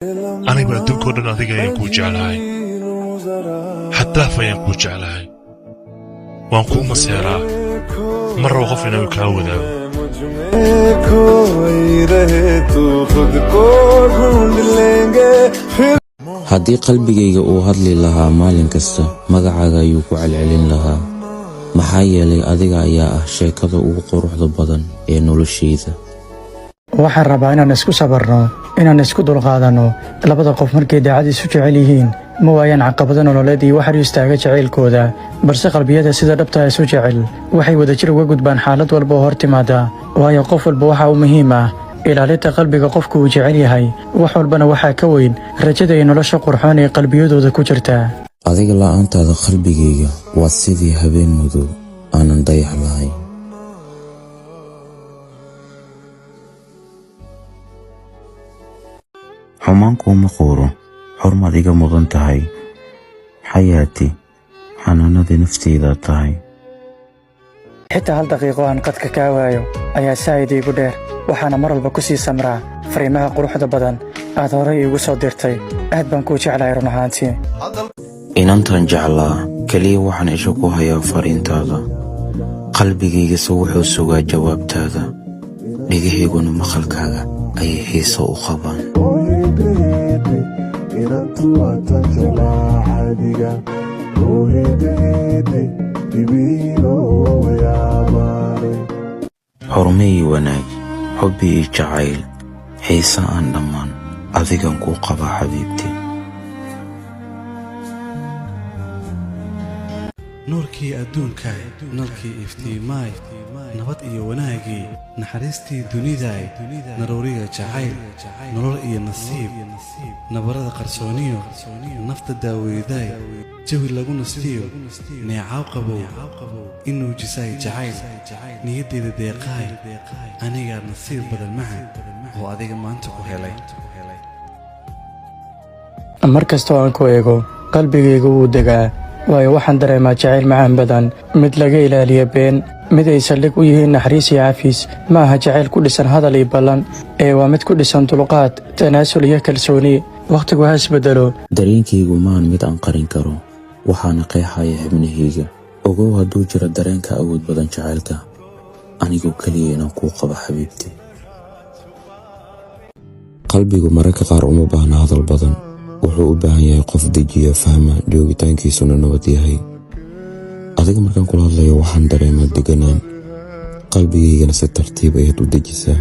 أنا بقدم كل نتيجة ينكو جعلهاي حتى فينكو جعلهاي وانكو مسيرا مرة وقفنا وكاودا haddii qalbigayga uu hadli lahaa maalin kasta magacaaga ayuu ku celcelin lahaa maxaa yeelay adiga ayaa ah sheekada ugu quruxda badan ee noloshayda. waxaan rabaa inaan isku sabarno inaan isku dulqaadano labada qof markay daacad isu jecel yihiin ma waayaan caqabado nololeed iyo wax istaaga jaceylkooda balse qalbiyada sida dhabta isu jecel waxay wadajir uga gudbaan xaalad walba oo hor timaada waayo qof walba waxa uu muhiim ah ilaalinta qalbiga qofku uu jecel yahay wax walbana waxaa ka weyn rajada iyo nolosha qurxoon ee qalbiyadooda ku jirta. adiga la'aantaada qalbigayga waa sidii habeen madow aanan dayax lahayn. xumaankuuma quuro xurmad iga mudan tahay xayaati xanaanada nafteyda tahay. xitaa hal daqiiqo aan qadka kaa waayo ayaa saa'id iigu dheer waxaana mar walba ku sii samraa fariimaha quruxda badan aad horay iigu soo dirtay aad baan kuu jeclahay run ahaantii. inantan jeclaa keliya waxaan isha ku hayaa fariintaada qalbigaygase wuxuu sugaa jawaabtaada dhigahayguna maqalkaaga ayay xiiso u qabaan. xurme iyo wanaag xubbi iyo jacayl xiise aan dhammaan adigan kuu qabaa xabiibtii. nuurkii adduunkaay nalkii iftiimaay nabad iyo wanaagii naxariistii dunidaay naruuriga jacayl nolol iyo nasiib nabarada qarsooniyo nafta daaweydaay jawi lagu nastiyo neecaw qabow inuu jisaay jacayl niyaddeeda deeqaay anigaa nasiib badan macan oo adiga maanta ku helay. mar kastoo aan ku eego qalbigayga wuu degaa waayo waxaan dareemaa jacayl macaan badan mid laga ilaaliya been mid ay saldhig u yihiin naxariis iyo cafiis ma aha jacayl ku dhisan hadal iyo ballan ee waa mid ku dhisan dulqaad tanaasul iyo kalsooni. wakhtigu ha isbedelo dareenkaygu maan mid aan qarin karo waxaana qeexaya xibnahayga ogow hadduu jiro dareenka awood badan jacaylka anigoo keliya inaan kuu qabo xabiibtii. qalbigu mararka qaar uma baahna hadal badan wuxuu u baahan yahay qof dejiya fahma joogitaankiisuna nabad yahay. adiga markaan kula hadlayo waxaan dareemaa deganaan qalbigaygana si tartiib ayaad u dejisaa.